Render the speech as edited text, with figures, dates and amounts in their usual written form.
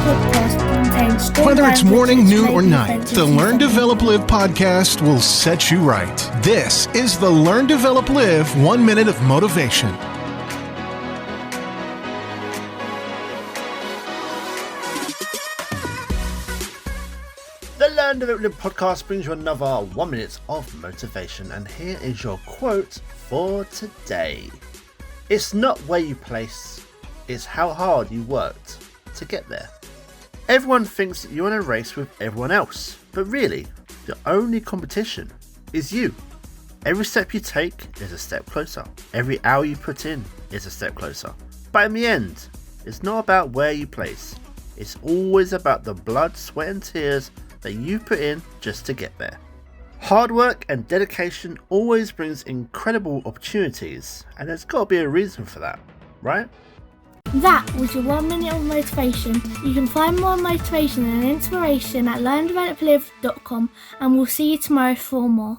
podcast contains strong Whether it's language morning, which noon, may or be night, offensive the to Learn, some. Develop, Live podcast will set you right. This is the Learn, Develop, Live 1 Minute of Motivation. The Learn, Develop, Live podcast brings you another 1 minute of motivation, and here is your quote for today. It's not where you place, it's how hard you worked to get there. Everyone thinks that you're in a race with everyone else, but really, the only competition is you. Every step you take is a step closer. Every hour you put in is a step closer. But in the end, it's not about where you place. It's always about the blood, sweat and tears that you put in just to get there. Hard work and dedication always brings incredible opportunities, and there's got to be a reason for that, right? That was your 1 minute of motivation. You can find more motivation and inspiration at learndeveloplive.com, and we'll see you tomorrow for more.